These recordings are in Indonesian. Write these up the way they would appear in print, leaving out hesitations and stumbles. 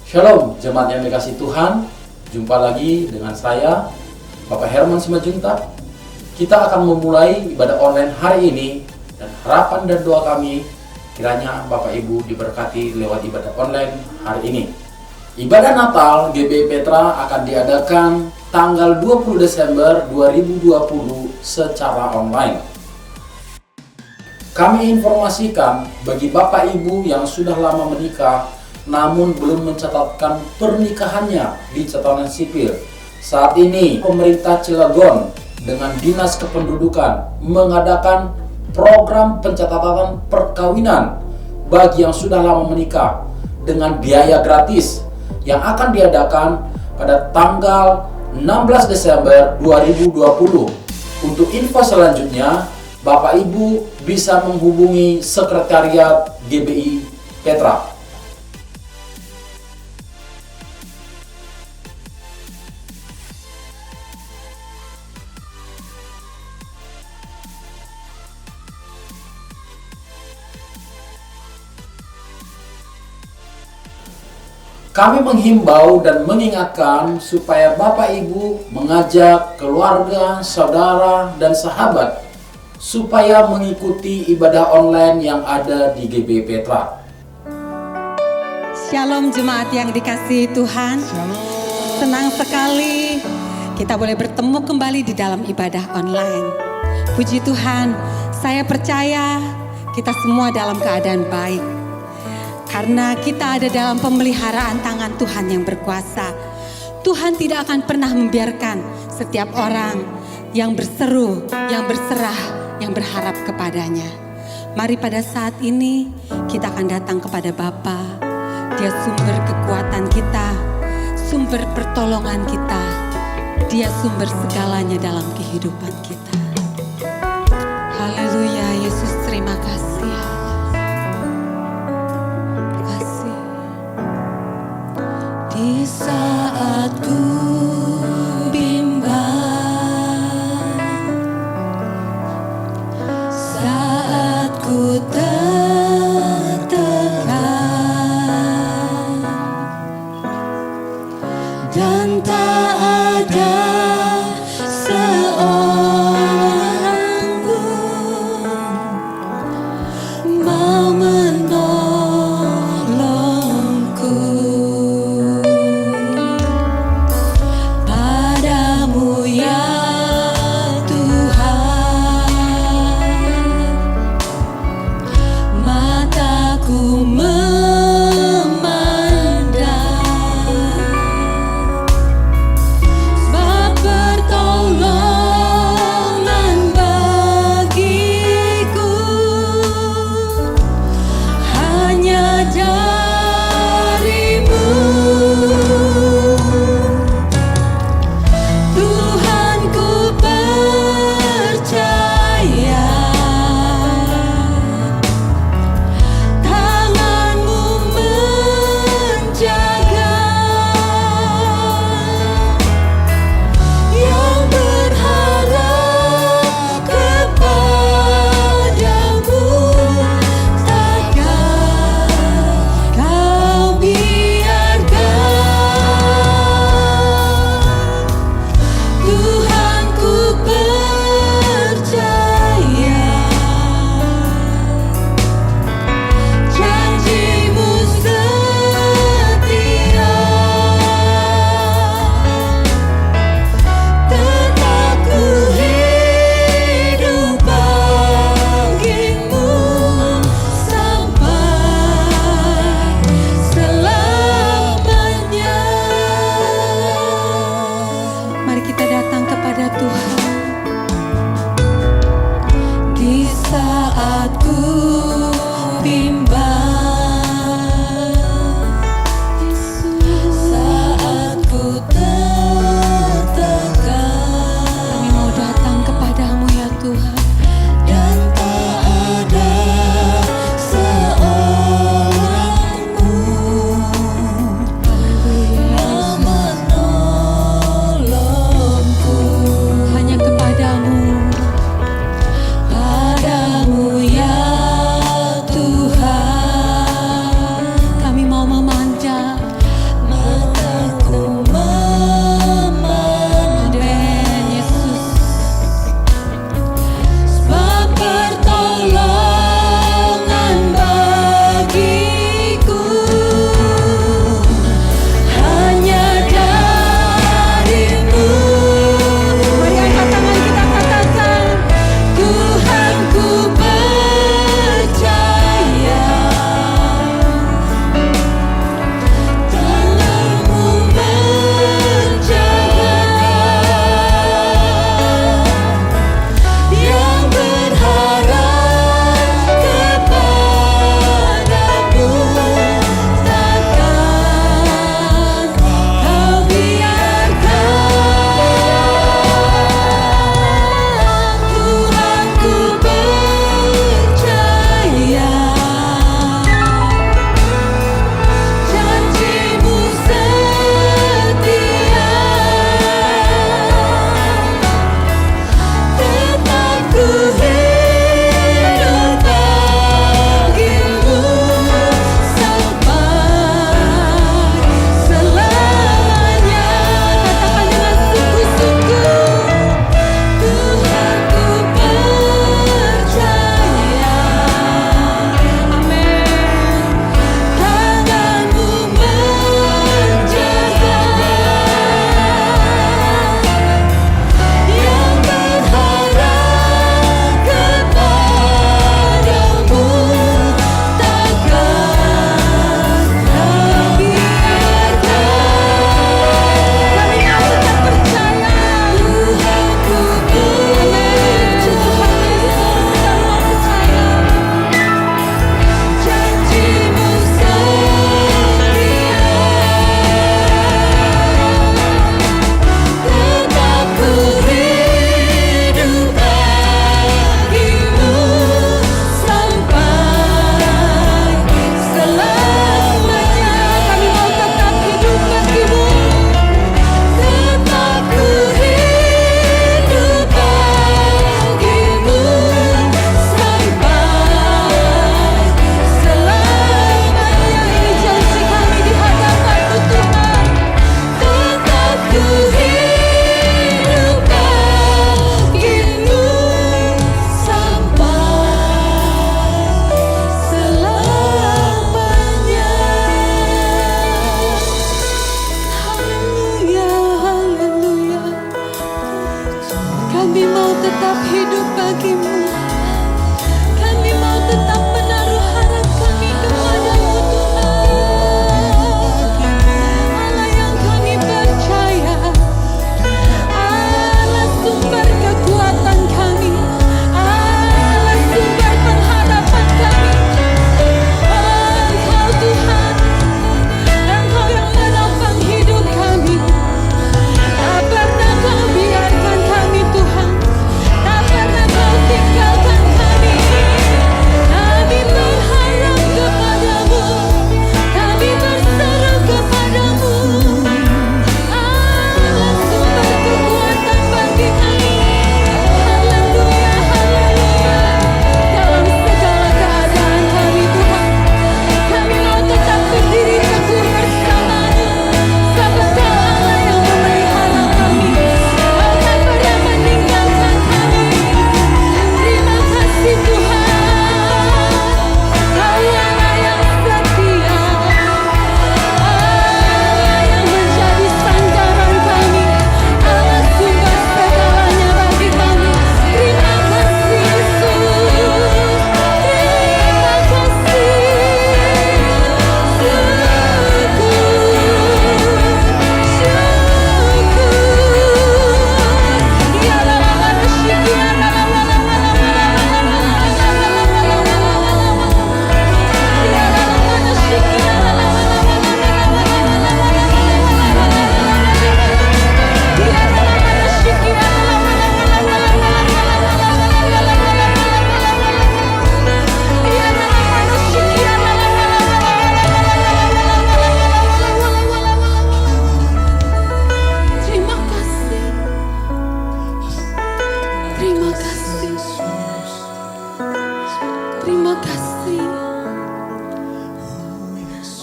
Shalom, jemaat yang dikasih Tuhan. Jumpa lagi dengan saya, Bapak Herman Simajuntak. Kita akan memulai ibadah online hari ini, dan harapan dan doa kami kiranya Bapak Ibu diberkati lewat ibadah online hari ini. Ibadah Natal GBI Petra akan diadakan tanggal 20 Desember 2020 secara online. Kami informasikan bagi Bapak Ibu yang sudah lama menikah namun belum mencatatkan pernikahannya di catatan sipil. Saat ini pemerintah Cilegon dengan Dinas Kependudukan mengadakan program pencatatan perkawinan bagi yang sudah lama menikah dengan biaya gratis yang akan diadakan pada tanggal 16 Desember 2020. Untuk info selanjutnya, Bapak Ibu bisa menghubungi Sekretariat GBI Petra. Kami menghimbau dan mengingatkan supaya Bapak Ibu mengajak keluarga, saudara, dan sahabat supaya mengikuti ibadah online yang ada di GBI Petra. Shalom jemaat yang dikasihi Tuhan. Senang sekali kita boleh bertemu kembali di dalam ibadah online. Puji Tuhan, saya percaya kita semua dalam keadaan baik. Karena kita ada dalam pemeliharaan tangan Tuhan yang berkuasa. Tuhan tidak akan pernah membiarkan setiap orang yang berseru, yang berserah, yang berharap kepadanya. Mari pada saat ini kita akan datang kepada Bapa. Dia sumber kekuatan kita, sumber pertolongan kita. Dia sumber segalanya dalam kehidupan kita. Haleluya, Yesus, terima kasih. Di saat ku bimbang, saat ku tertekan, dan tak ada seorang pun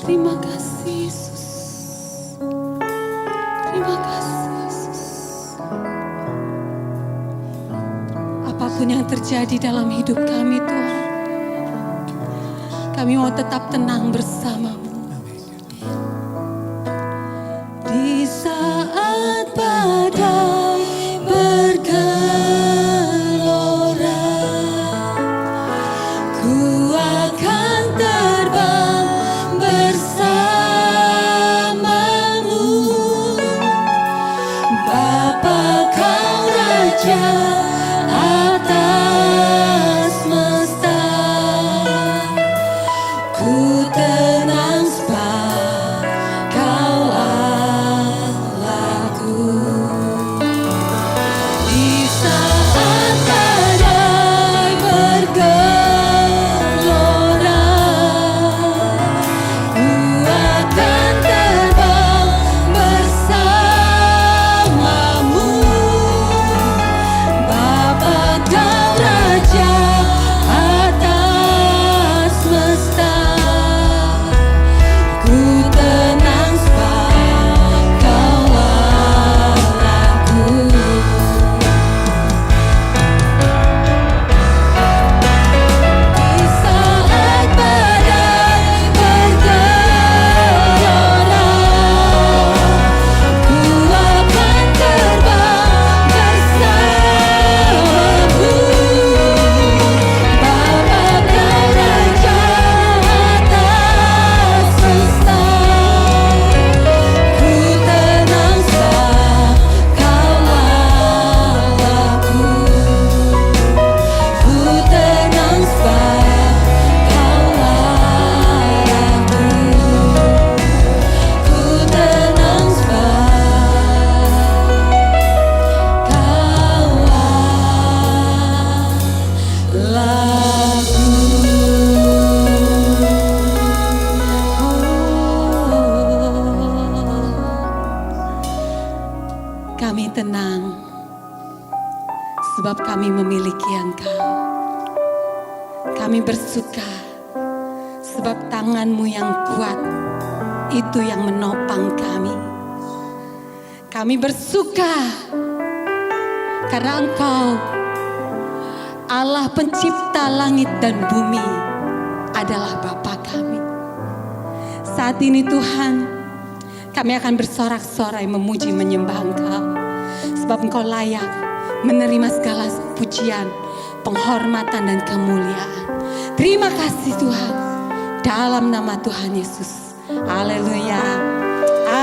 Terima kasih Yesus. Terima kasih Yesus. Apapun yang terjadi dalam hidup kami Tuhan, kami mau tetap tenang bersama-Mu. Di saat badai bergelora, ku akan terbang bersama-Mu. Bapa Kau Raja atas semesta, ku tenang sebab Kau Allahku. Di saat badai bergelora, ku akan terbang bersama-Mu. Bapa Kau Raja atas semesta, ku tenang sebab Kau Allahku. Di saat badai bergelora, ku akan terbang bersama-Mu. Bapa Kau Raja atas semesta, ku tenang sebab Kau Allahku. Ku tenang sebab Kau Allahku. Ku tenang sebab Kau Allahku. Kami tenang sebab kami memiliki Engkau. Kami bersuka sebab tangan-Mu yang kuat itu yang menopang kami. Kami bersuka karena Engkau Allah pencipta langit dan bumi adalah Bapa kami. Saat ini Tuhan, kami akan bersorak-sorai memuji menyembah Engkau. Sebab Engkau layak menerima segala pujian, penghormatan dan kemuliaan. Terima kasih Tuhan. Dalam nama Tuhan Yesus. Haleluya.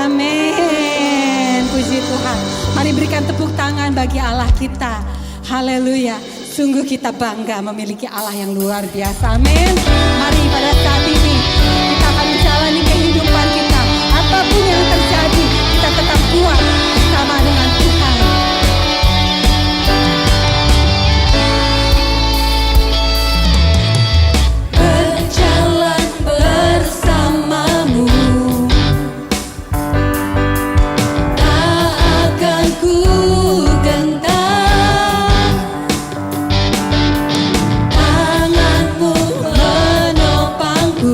Amin. Puji Tuhan. Mari berikan tepuk tangan bagi Allah kita. Haleluya. Sungguh kita bangga memiliki Allah yang luar biasa. Amin. Mari pada saat ini kita akan menjalani kehidupan kita. Apapun yang terjadi, kita tetap kuat bersama dengan Tuhan. Berjalan bersama-Mu, tak akan ku gentar. Tangan-Mu menopangku.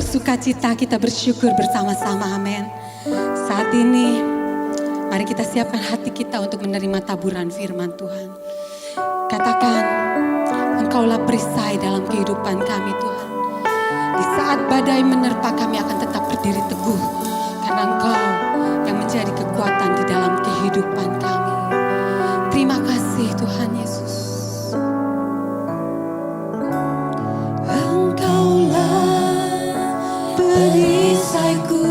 bersukacita, kita bersyukur bersama-sama, amin. Saat ini, mari kita siapkan hati kita untuk menerima taburan firman Tuhan. Katakan, Engkaulah perisai dalam kehidupan kami Tuhan. Di saat badai menerpa kami akan tetap berdiri teguh. Karena Engkau yang menjadi kekuatan di dalam kehidupan kami. Terima kasih Tuhan Yesus. Engkaulah perisaiku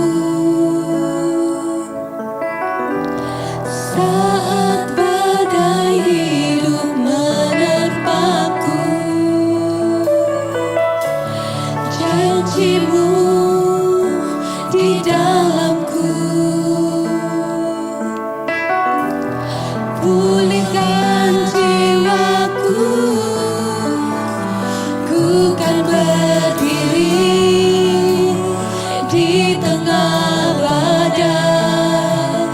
saat badai hidup menerpaku. Janji-Mu di dalamku, pulihkan jiwaku. Ku kan berdiri di tengah badai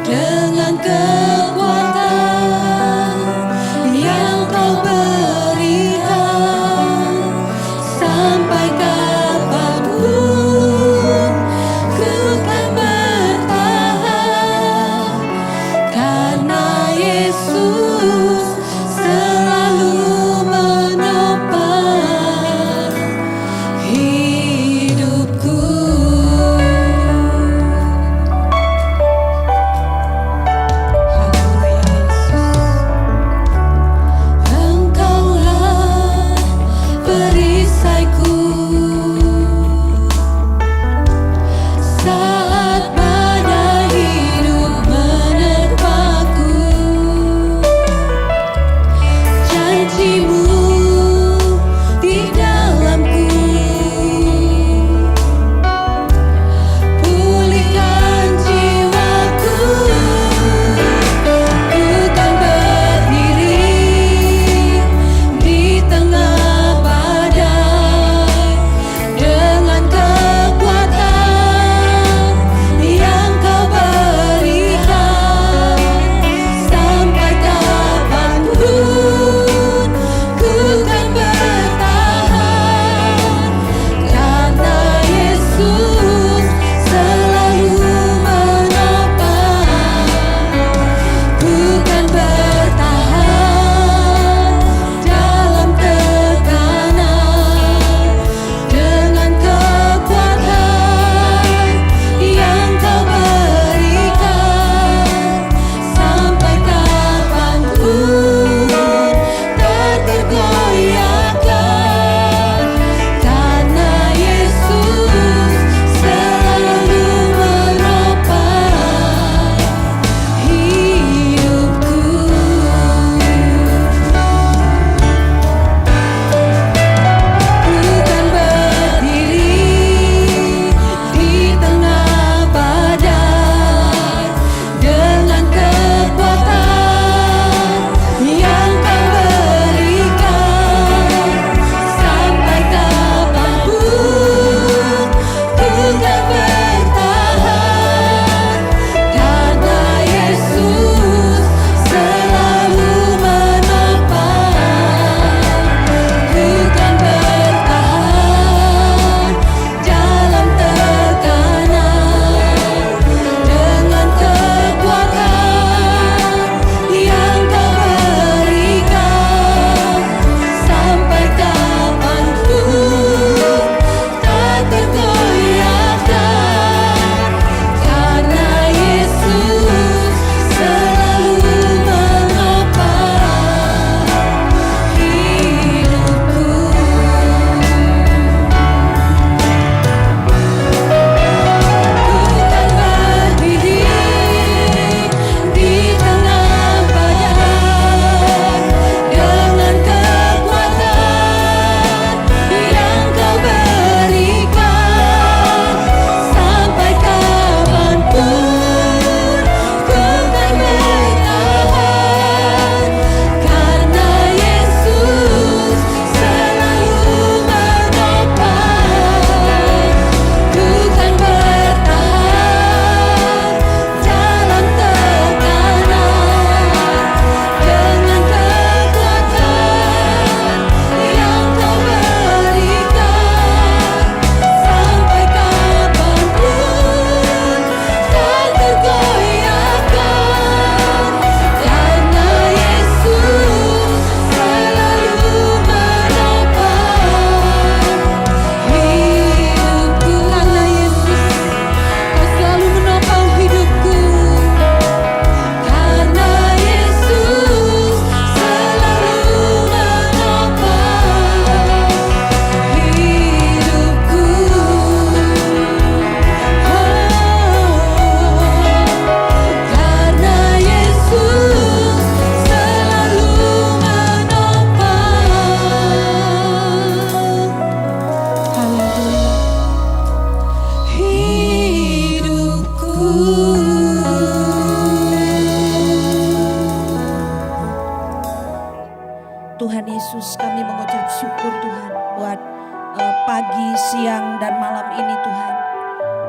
dengan kekuatan yang Kau berikan. Sampai kapanpun ku kan bertahan, karena Yesus Tuhan Yesus, kami mengucap syukur Tuhan buat pagi, siang, dan malam ini Tuhan.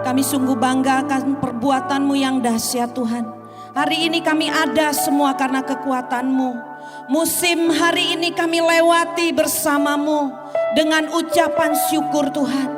Kami sungguh bangga akan perbuatan-Mu yang dahsyat Tuhan. Hari ini kami ada semua karena kekuatan-Mu. Musim hari ini kami lewati bersama-Mu dengan ucapan syukur Tuhan.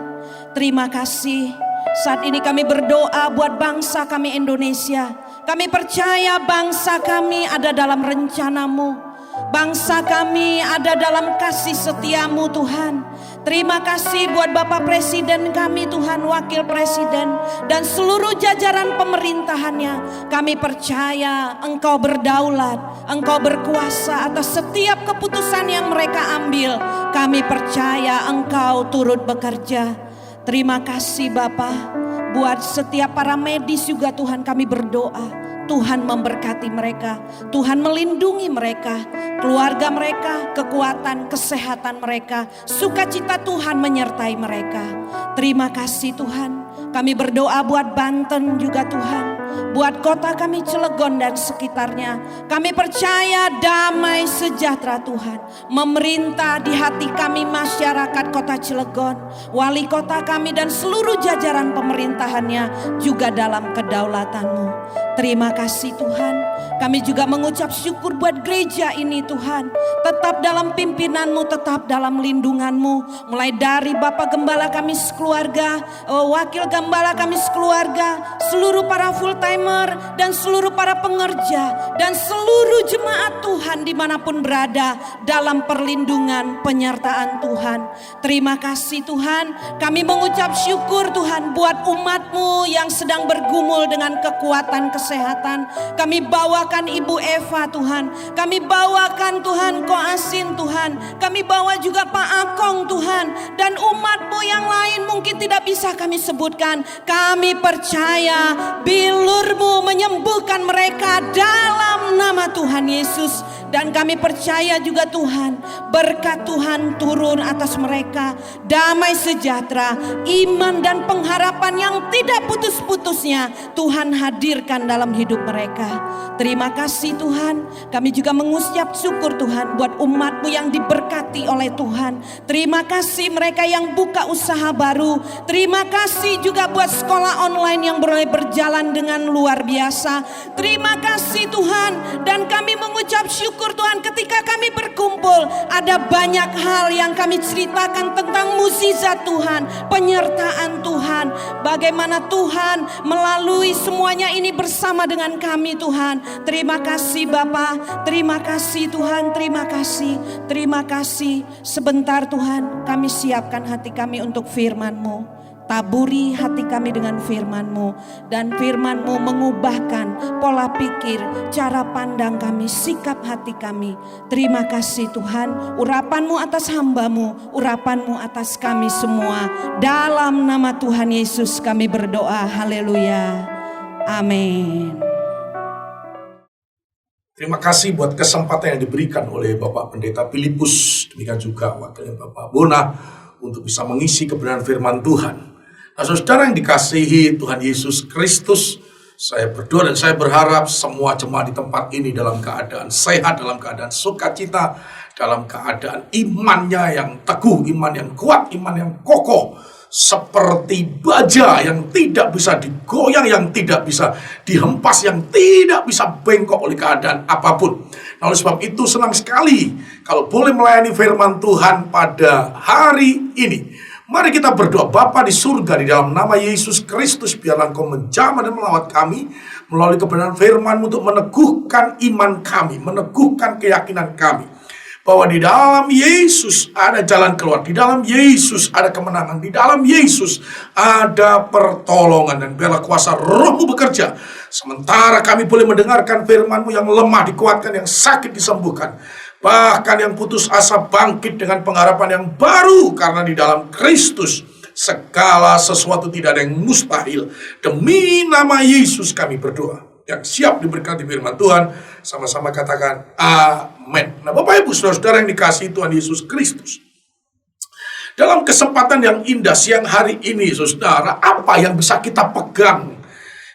Terima kasih. Saat ini kami berdoa buat bangsa kami Indonesia. Kami percaya bangsa kami ada dalam rencana-Mu. Bangsa kami ada dalam kasih setia-Mu Tuhan. Terima kasih buat Bapak Presiden kami Tuhan, Wakil Presiden, dan seluruh jajaran pemerintahannya. Kami percaya Engkau berdaulat, Engkau berkuasa atas setiap keputusan yang mereka ambil. Kami percaya Engkau turut bekerja. Terima kasih Bapa. Buat setiap para medis juga Tuhan kami berdoa. Tuhan memberkati mereka, Tuhan melindungi mereka, keluarga mereka, kekuatan, kesehatan mereka, sukacita Tuhan menyertai mereka. Terima kasih Tuhan. Kami berdoa buat Banten juga Tuhan, buat kota kami Cilegon dan sekitarnya. Kami percaya damai sejahtera Tuhan memerintah di hati kami masyarakat kota Cilegon, wali kota kami dan seluruh jajaran pemerintahannya juga dalam kedaulatan-Mu. Terima kasih Tuhan. Kami juga mengucap syukur buat gereja ini Tuhan. Tetap dalam pimpinan-Mu, tetap dalam lindungan-Mu. Mulai dari Bapak Gembala kami sekeluarga, Wakil Gembala kami sekeluarga, seluruh para full timer dan seluruh para pengerja dan seluruh jemaat Tuhan dimanapun berada dalam perlindungan penyertaan Tuhan. Terima kasih Tuhan. Kami mengucap syukur Tuhan buat umat-Mu yang sedang bergumul dengan kekuatan kesehatan. Kami bawakan Ibu Eva Tuhan. Kami bawakan Tuhan Ko Asin Tuhan. Kami bawa juga Pak Akong Tuhan. Dan umat-Mu yang lain mungkin tidak bisa kami sebutkan. Kami percaya bilur-Mu menyembuhkan mereka dalam nama Tuhan Yesus. Dan kami percaya juga Tuhan, berkat Tuhan turun atas mereka, damai sejahtera, iman dan pengharapan yang tidak putus-putusnya Tuhan hadirkan dalam hidup mereka. Terima kasih Tuhan. Kami juga mengucap syukur Tuhan buat umat-Mu yang diberkati oleh Tuhan. Terima kasih mereka yang buka usaha baru. Terima kasih juga buat sekolah online yang boleh berjalan dengan luar biasa. Terima kasih Tuhan. Dan kami mengucap syukur Tuhan, ketika kami berkumpul ada banyak hal yang kami ceritakan tentang mukjizat Tuhan, penyertaan Tuhan, bagaimana Tuhan melalui semuanya ini bersama dengan kami Tuhan. Terima kasih Bapa, terima kasih Tuhan, terima kasih, terima kasih. Sebentar Tuhan, kami siapkan hati kami untuk firman-Mu. Taburi hati kami dengan firman-Mu, dan firman-Mu mengubahkan pola pikir, cara pandang kami, sikap hati kami. Terima kasih Tuhan, urapan-Mu atas hamba-Mu, urapan-Mu atas kami semua. Dalam nama Tuhan Yesus kami berdoa, haleluya, amin. Terima kasih buat kesempatan yang diberikan oleh Bapak Pendeta Filipus, demikian juga wakilnya Bapak Bona, untuk bisa mengisi kebenaran firman Tuhan. Nah, saudara yang dikasihi Tuhan Yesus Kristus, saya berdoa dan saya berharap semua jemaat di tempat ini dalam keadaan sehat, dalam keadaan sukacita, dalam keadaan imannya yang teguh, iman yang kuat, iman yang kokoh, seperti baja yang tidak bisa digoyang, yang tidak bisa dihempas, yang tidak bisa bengkok oleh keadaan apapun. Nah, oleh sebab itu senang sekali kalau boleh melayani firman Tuhan pada hari ini. Mari kita berdoa. Bapa di surga, di dalam nama Yesus Kristus, biarlah Engkau menjamah dan melawat kami melalui kebenaran firman-Mu untuk meneguhkan iman kami, meneguhkan keyakinan kami bahwa di dalam Yesus ada jalan keluar, di dalam Yesus ada kemenangan, di dalam Yesus ada pertolongan, dan biarlah kuasa Roh-Mu bekerja. Sementara kami boleh mendengarkan firman-Mu, yang lemah dikuatkan, yang sakit disembuhkan, bahkan yang putus asa bangkit dengan pengharapan yang baru, karena di dalam Kristus segala sesuatu tidak ada yang mustahil. Demi nama Yesus kami berdoa. Yang siap diberkati firman Tuhan, sama-sama katakan amin. Nah, Bapak Ibu Saudara yang dikasihi Tuhan Yesus Kristus, dalam kesempatan yang indah siang hari ini, saudara, apa yang bisa kita pegang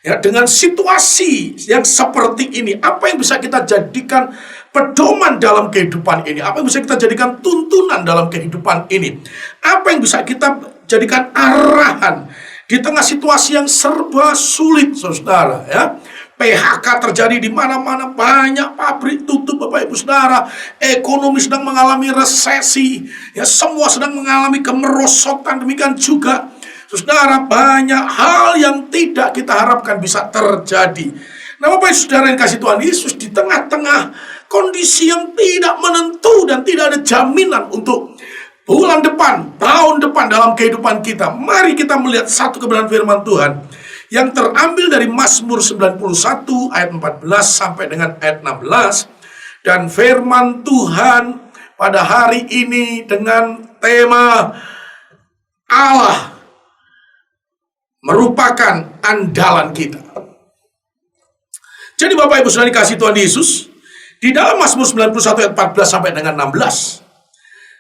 Ya, dengan situasi yang seperti ini, apa yang bisa kita jadikan pedoman dalam kehidupan ini? Apa yang bisa kita jadikan tuntunan dalam kehidupan ini? Apa yang bisa kita jadikan arahan di tengah situasi yang serba sulit, saudara? Ya, PHK terjadi di mana-mana, banyak pabrik tutup, Bapak Ibu Saudara. Ekonomi sedang mengalami resesi, ya, semua sedang mengalami kemerosotan. Demikian juga, saudara, banyak hal yang tidak kita harapkan bisa terjadi. Nah, Bapak Ibu Saudara yang kasih Tuhan Yesus, di tengah-tengah kondisi yang tidak menentu dan tidak ada jaminan untuk bulan depan, tahun depan dalam kehidupan kita, mari kita melihat satu kebenaran firman Tuhan yang terambil dari Mazmur 91 ayat 14 sampai dengan ayat 16. Dan firman Tuhan pada hari ini dengan tema Allah merupakan andalan kita. Jadi Bapak Ibu Saudara dikasih Tuhan Yesus, di dalam Mazmur 91 ayat 14 sampai dengan 16,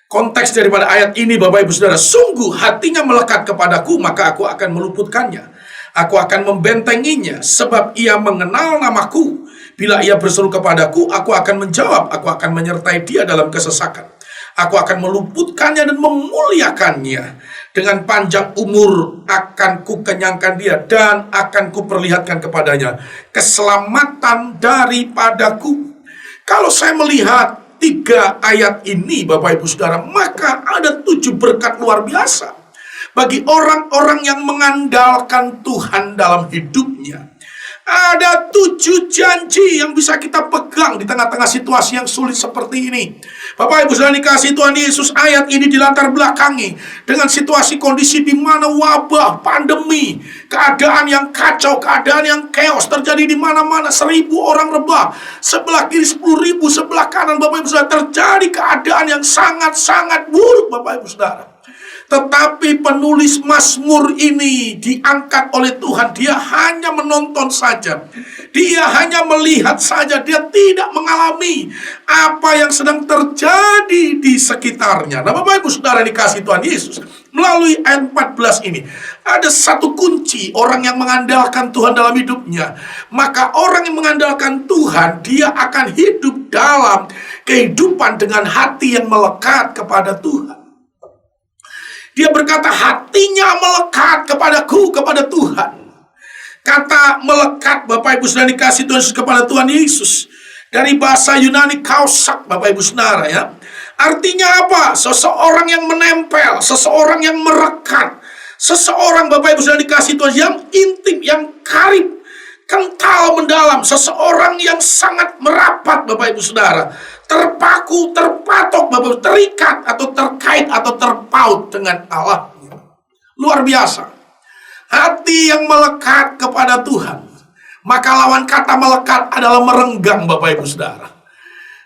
konteks daripada ayat ini, Bapak Ibu Saudara, sungguh hatinya melekat kepadaku, maka aku akan meluputkannya. Aku akan membentenginya, sebab ia mengenal namaku. Bila ia berseru kepadaku, aku akan menjawab. Aku akan menyertai dia dalam kesesakan. Aku akan meluputkannya dan memuliakannya. Dengan panjang umur akan kukenyangkan dia, dan akan kuperlihatkan kepadanya keselamatan daripadaku. Kalau saya melihat 3 ayat ini, Bapak Ibu Saudara, maka ada 7 berkat luar biasa bagi orang-orang yang mengandalkan Tuhan dalam hidupnya. Ada 7 janji yang bisa kita pegang di tengah-tengah situasi yang sulit seperti ini. Bapak Ibu Saudara dikasih Tuhan Yesus, ayat ini dilatar belakangi dengan situasi kondisi di mana wabah, pandemi, keadaan yang kacau, keadaan yang chaos terjadi di mana-mana. 1.000 orang rebah, sebelah kiri 10.000, sebelah kanan, Bapak Ibu Saudara, terjadi keadaan yang sangat-sangat buruk, Bapak Ibu Saudara. Tetapi penulis Mazmur ini diangkat oleh Tuhan. Dia hanya menonton saja. Dia hanya melihat saja. Dia tidak mengalami apa yang sedang terjadi di sekitarnya. Nah, Bapak Ibu Saudara dikasih Tuhan Yesus, melalui ayat 14 ini ada satu kunci orang yang mengandalkan Tuhan dalam hidupnya. Maka orang yang mengandalkan Tuhan, dia akan hidup dalam kehidupan dengan hati yang melekat kepada Tuhan. Dia berkata, hatinya melekat kepadaku, kepada Tuhan. Kata melekat, Bapak Ibu Saudara dikasih Tuhan Yesus, kepada Tuhan Yesus, dari bahasa Yunani kausak, Bapak Ibu Saudara, ya. Artinya apa? Seseorang yang menempel, seseorang yang merekat, seseorang, Bapak Ibu Saudara dikasih Tuhan, yang intim, yang karib, kental mendalam, seseorang yang sangat merapat, Bapak Ibu Saudara, terpaku, terpatok, Bapak Ibu, terikat atau terkait atau terpaut dengan Allah. Luar biasa. Hati yang melekat kepada Tuhan. Maka lawan kata melekat adalah merenggang, Bapak Ibu Saudara.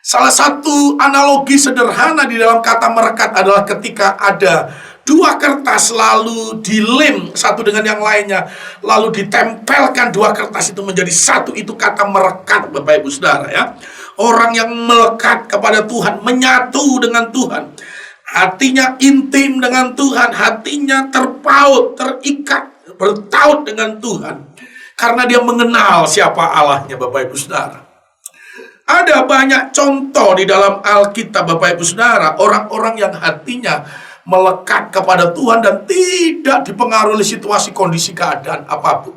Salah satu analogi sederhana di dalam kata merekat adalah ketika ada 2 kertas lalu dilem satu dengan yang lainnya, lalu ditempelkan 2 kertas itu menjadi satu, itu kata merekat, Bapak Ibu Saudara, ya. Orang yang melekat kepada Tuhan, menyatu dengan Tuhan, hatinya intim dengan Tuhan, hatinya terpaut, terikat, bertaut dengan Tuhan, karena dia mengenal siapa Allahnya, Bapak Ibu Saudara. Ada banyak contoh di dalam Alkitab, Bapak Ibu Saudara, orang-orang yang hatinya melekat kepada Tuhan dan tidak dipengaruhi oleh situasi, kondisi, keadaan apapun.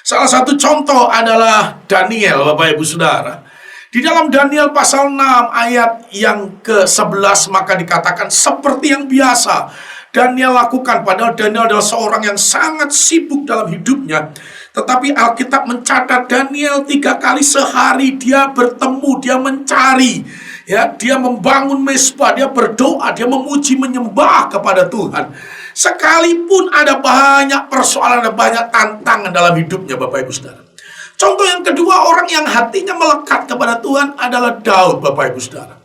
Salah satu contoh adalah Daniel, Bapak Ibu Saudara. Di dalam Daniel pasal 6 ayat yang ke-11, maka dikatakan seperti yang biasa Daniel lakukan, padahal Daniel adalah seorang yang sangat sibuk dalam hidupnya. Tetapi Alkitab mencatat Daniel 3 kali sehari dia bertemu, dia mencari, ya, dia membangun mezbah, dia berdoa, dia memuji, menyembah kepada Tuhan. Sekalipun ada banyak persoalan, ada banyak tantangan dalam hidupnya, Bapak Ibu Saudara. Contoh yang kedua, orang yang hatinya melekat kepada Tuhan adalah Daud, Bapak Ibu Saudara.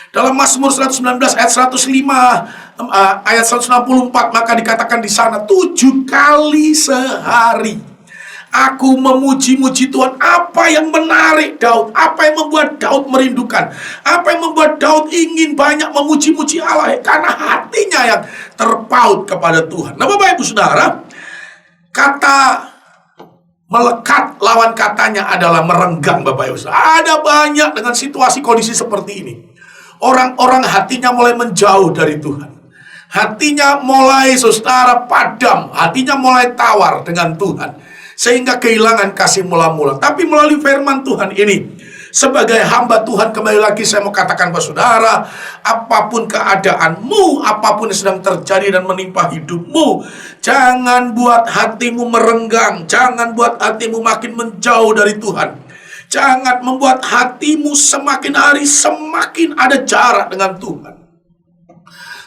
Dalam Mazmur 119 ayat 105 ayat 164, maka dikatakan di sana 7 kali sehari aku memuji-muji Tuhan. Apa yang menarik Daud? Apa yang membuat Daud merindukan? Apa yang membuat Daud ingin banyak memuji-muji Allah? Karena hatinya yang terpaut kepada Tuhan. Nah, Bapak Ibu Saudara, kata Melekat lawan katanya adalah merenggang, Bapak Ibu. Ada banyak dengan situasi kondisi seperti ini. Orang-orang hatinya mulai menjauh dari Tuhan. Hatinya mulai, saudara, padam. Hatinya mulai tawar dengan Tuhan. Sehingga kehilangan kasih mula-mula. Tapi melalui firman Tuhan ini, sebagai hamba Tuhan, kembali lagi saya mau katakan kepada saudara, apapun keadaanmu, apapun yang sedang terjadi dan menimpa hidupmu, jangan buat hatimu merenggang, jangan buat hatimu makin menjauh dari Tuhan. Jangan membuat hatimu semakin hari semakin ada jarak dengan Tuhan.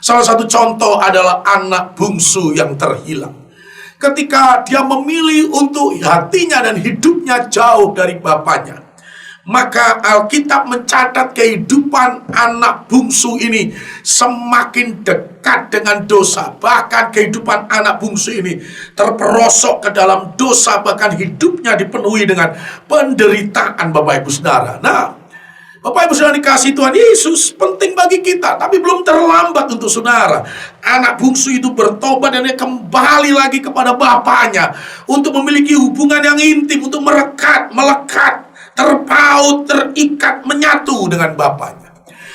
Salah satu contoh adalah anak bungsu yang terhilang. Ketika dia memilih untuk hatinya dan hidupnya jauh dari bapaknya, maka Alkitab mencatat kehidupan anak bungsu ini semakin dekat dengan dosa. Bahkan kehidupan anak bungsu ini terperosok ke dalam dosa. Bahkan hidupnya dipenuhi dengan penderitaan, Bapak Ibu Saudara. Nah, Bapak Ibu Saudara dikasih Tuhan Yesus, penting bagi kita, tapi belum terlambat untuk saudara. Anak bungsu itu bertobat dan dia kembali lagi kepada bapaknya untuk memiliki hubungan yang intim, untuk melekat, terpaut, terikat, menyatu dengan bapaknya.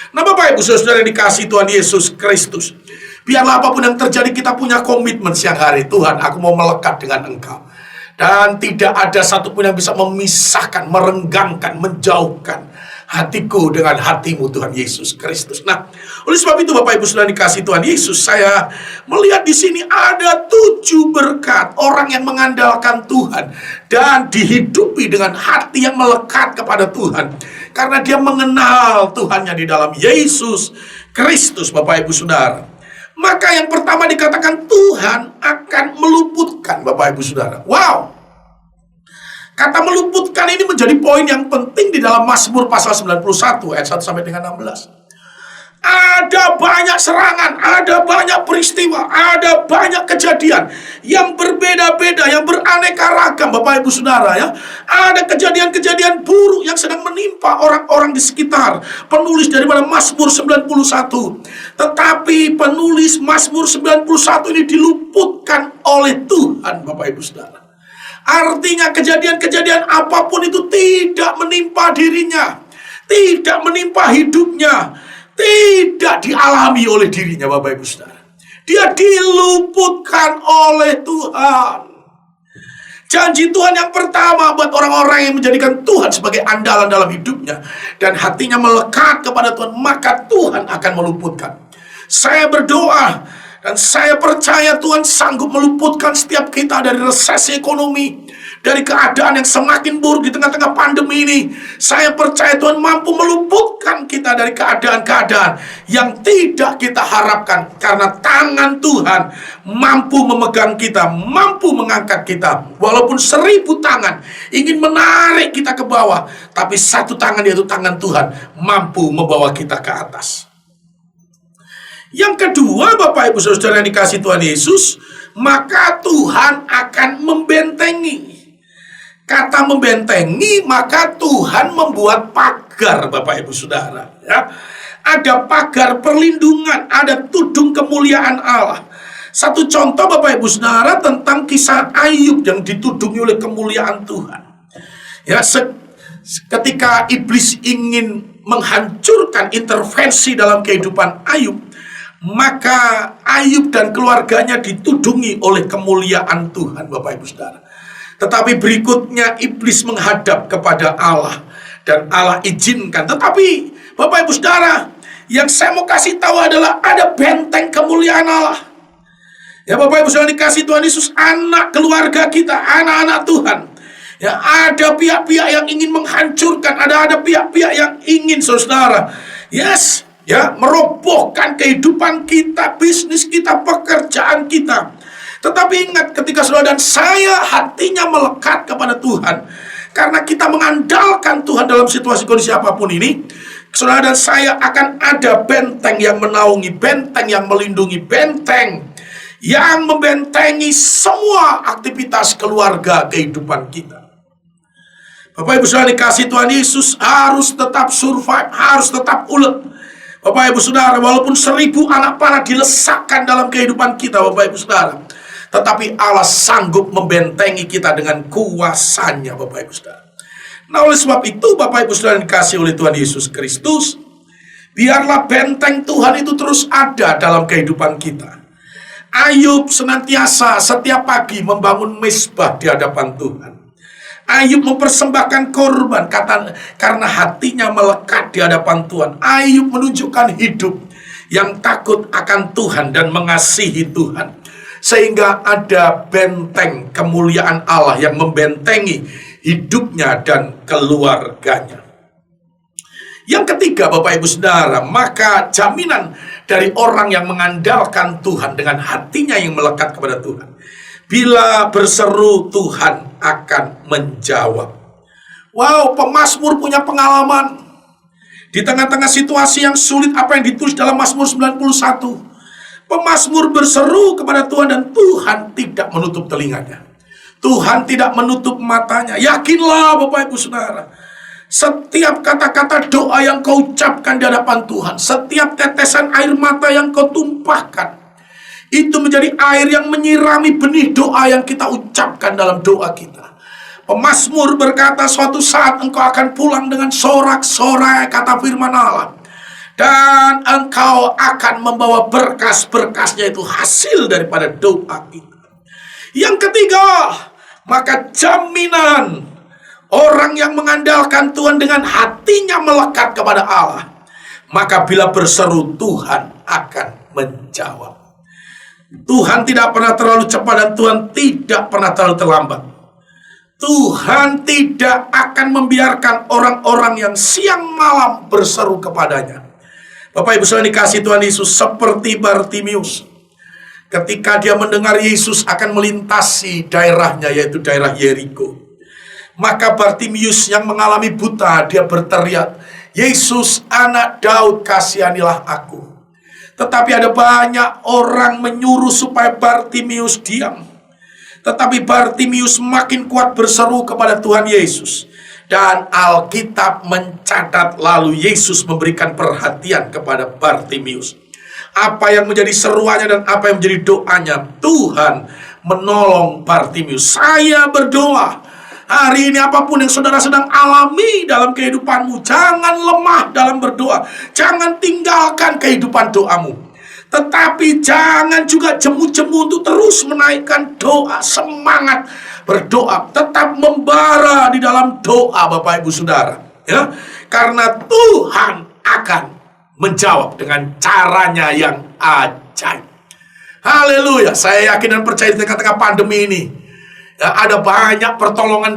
Nah, Bapak Ibu Saudara yang dikasih Tuhan Yesus Kristus, biarlah apapun yang terjadi kita punya komitmen siang hari. Tuhan, aku mau melekat dengan Engkau. Dan tidak ada satupun yang bisa memisahkan, merenggangkan, menjauhkan hatiku dengan hatimu, Tuhan Yesus Kristus. Nah, oleh sebab itu Bapak Ibu Saudara dikasih Tuhan Yesus, saya melihat di sini ada 7 berkat orang yang mengandalkan Tuhan dan dihidupi dengan hati yang melekat kepada Tuhan karena dia mengenal Tuhannya di dalam Yesus Kristus, Bapak Ibu Saudara. Maka yang pertama dikatakan Tuhan akan meluputkan, Bapak Ibu Saudara. Wow. Kata meluputkan ini menjadi poin yang penting di dalam Mazmur pasal 91 ayat 1 sampai dengan 16. Ada banyak serangan, ada banyak peristiwa, ada banyak kejadian yang berbeda-beda, yang beraneka ragam, Bapak Ibu Saudara ya. Ada kejadian-kejadian buruk yang sedang menimpa orang-orang di sekitar penulis daripada Mazmur 91. Tetapi penulis Mazmur 91 ini diluputkan oleh Tuhan, Bapak Ibu Saudara. Artinya kejadian-kejadian apapun itu tidak menimpa dirinya, tidak menimpa hidupnya, tidak dialami oleh dirinya, Bapak Ibu Saudara. Dia diluputkan oleh Tuhan. Janji Tuhan yang pertama buat orang-orang yang menjadikan Tuhan sebagai andalan dalam hidupnya dan hatinya melekat kepada Tuhan, maka Tuhan akan meluputkan. Saya berdoa dan saya percaya Tuhan sanggup meluputkan setiap kita dari resesi ekonomi, dari keadaan yang semakin buruk di tengah-tengah pandemi ini. Saya percaya Tuhan mampu meluputkan kita dari keadaan-keadaan yang tidak kita harapkan. Karena tangan Tuhan mampu memegang kita, mampu mengangkat kita. Walaupun 1000 tangan ingin menarik kita ke bawah, tapi satu tangan, yaitu tangan Tuhan, mampu membawa kita ke atas. Yang kedua, Bapak Ibu Saudara yang dikasih Tuhan Yesus, maka Tuhan akan membentengi. Kata membentengi, maka Tuhan membuat pagar, Bapak Ibu Saudara ya. Ada pagar perlindungan, ada tudung kemuliaan Allah. Satu contoh Bapak Ibu Saudara tentang kisah Ayub yang ditudungi oleh kemuliaan Tuhan. Ya, ketika iblis ingin menghancurkan intervensi dalam kehidupan Ayub, maka Ayub dan keluarganya ditudungi oleh kemuliaan Tuhan, Bapak Ibu Saudara. Tetapi berikutnya iblis menghadap kepada Allah dan Allah izinkan. Tetapi Bapak Ibu Saudara, yang saya mau kasih tahu adalah ada benteng kemuliaan Allah. Ya, Bapak Ibu Saudara dikasih Tuhan Yesus, anak keluarga kita, anak-anak Tuhan. Ya, ada pihak-pihak yang ingin menghancurkan, ada pihak-pihak yang ingin saudara, merobohkan kehidupan kita, bisnis kita, pekerjaan kita. Tetapi ingat, ketika saudara dan saya hatinya melekat kepada Tuhan, karena kita mengandalkan Tuhan dalam situasi kondisi apapun ini, saudara dan saya akan ada benteng yang menaungi, benteng yang melindungi, benteng yang membentengi semua aktivitas keluarga kehidupan kita. Bapak Ibu Saudara dikasih Tuhan Yesus, harus tetap survive, harus tetap ulet. Bapak Ibu Saudara, walaupun 1000 anak panah dilesakkan dalam kehidupan kita, Bapak Ibu Saudara, tetapi Allah sanggup membentengi kita dengan kuasanya, Bapak Ibu Saudara. Nah, oleh sebab itu Bapak Ibu Saudara yang dikasihi oleh Tuhan Yesus Kristus, biarlah benteng Tuhan itu terus ada dalam kehidupan kita. Ayub senantiasa setiap pagi membangun mezbah di hadapan Tuhan. Ayub mempersembahkan korban karena hatinya melekat di hadapan Tuhan. Ayub menunjukkan hidup yang takut akan Tuhan dan mengasihi Tuhan, sehingga ada benteng kemuliaan Allah yang membentengi hidupnya dan keluarganya. Yang ketiga, Bapak Ibu Saudara, maka jaminan dari orang yang mengandalkan Tuhan dengan hatinya yang melekat kepada Tuhan, bila berseru Tuhan akan menjawab. Wow, pemazmur punya pengalaman. Di tengah-tengah situasi yang sulit, apa yang ditulis dalam Mazmur 91, pemazmur berseru kepada Tuhan dan Tuhan tidak menutup telinganya. Tuhan tidak menutup matanya. Yakinlah Bapak Ibu Saudara, setiap kata-kata doa yang kau ucapkan di hadapan Tuhan, setiap tetesan air mata yang kau tumpahkan, itu menjadi air yang menyirami benih doa yang kita ucapkan dalam doa kita. Pemazmur berkata, suatu saat engkau akan pulang dengan sorak-sorai, kata firman Allah, dan engkau akan membawa berkas-berkasnya, itu hasil daripada doa kita. Yang ketiga, maka jaminan orang yang mengandalkan Tuhan dengan hatinya melekat kepada Allah, maka bila berseru Tuhan akan menjawab. Tuhan tidak pernah terlalu cepat dan Tuhan tidak pernah terlalu terlambat. Tuhan tidak akan membiarkan orang-orang yang siang malam berseru kepadanya. Bapak Ibu Saudara dikasihi Tuhan Yesus, seperti Bartimius, ketika dia mendengar Yesus akan melintasi daerahnya, yaitu daerah Yeriko, maka Bartimius yang mengalami buta, dia berteriak, Yesus anak Daud, kasihanilah aku. Tetapi ada banyak orang menyuruh supaya Bartimius diam. Tetapi Bartimius makin kuat berseru kepada Tuhan Yesus. Dan Alkitab mencatat lalu Yesus memberikan perhatian kepada Bartimius. Apa yang menjadi seruannya dan apa yang menjadi doanya, Tuhan menolong Bartimius. Saya berdoa, hari ini apapun yang saudara sedang alami dalam kehidupanmu, jangan lemah dalam berdoa. Jangan tinggalkan kehidupan doamu. Tetapi jangan juga jemu-jemu untuk terus menaikkan doa. Semangat berdoa, tetap membara di dalam doa Bapak Ibu Saudara, ya. Karena Tuhan akan menjawab dengan caranya yang ajaib. Haleluya. Saya yakin dan percaya di tengah-tengah pandemi ini, ya, ada banyak pertolongan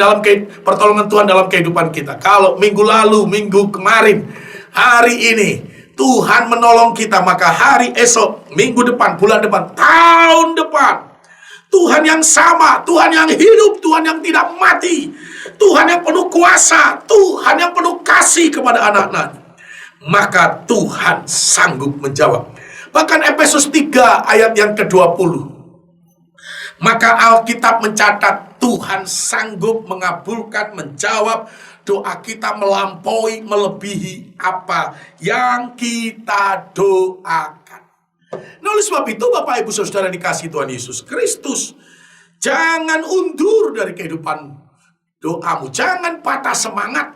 Tuhan dalam kehidupan kita. Kalau minggu lalu, minggu kemarin, hari ini Tuhan menolong kita, maka hari esok, minggu depan, bulan depan, tahun depan, Tuhan yang sama, Tuhan yang hidup, Tuhan yang tidak mati, Tuhan yang penuh kuasa, Tuhan yang penuh kasih kepada anak-anak, maka Tuhan sanggup menjawab. Bahkan Efesus 3 ayat yang ke-20, maka Alkitab mencatat Tuhan sanggup mengabulkan, menjawab doa kita melampaui, melebihi apa yang kita doakan. Nah, oleh sebab itu Bapak Ibu Saudara dikasihi Tuhan Yesus Kristus, jangan undur dari kehidupan doamu, jangan patah semangat.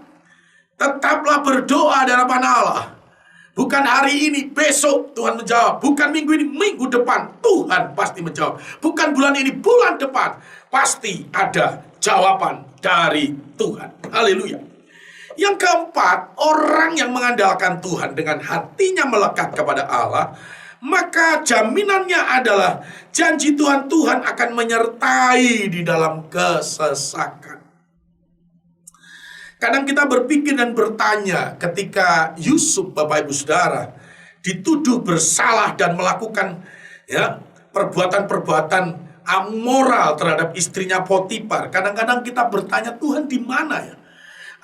Tetaplah berdoa di hadapan Allah. Bukan hari ini, besok Tuhan menjawab. Bukan minggu ini, minggu depan Tuhan pasti menjawab. Bukan bulan ini, bulan depan pasti ada jawaban dari Tuhan. Haleluya. Yang keempat, orang yang mengandalkan Tuhan dengan hatinya melekat kepada Allah, maka jaminannya adalah janji Tuhan akan menyertai di dalam kesesakan. Kadang kita berpikir dan bertanya ketika Yusuf, Bapak Ibu Saudara, dituduh bersalah dan melakukan perbuatan-perbuatan amoral terhadap istrinya Potifar. Kadang-kadang kita bertanya, Tuhan di mana ya?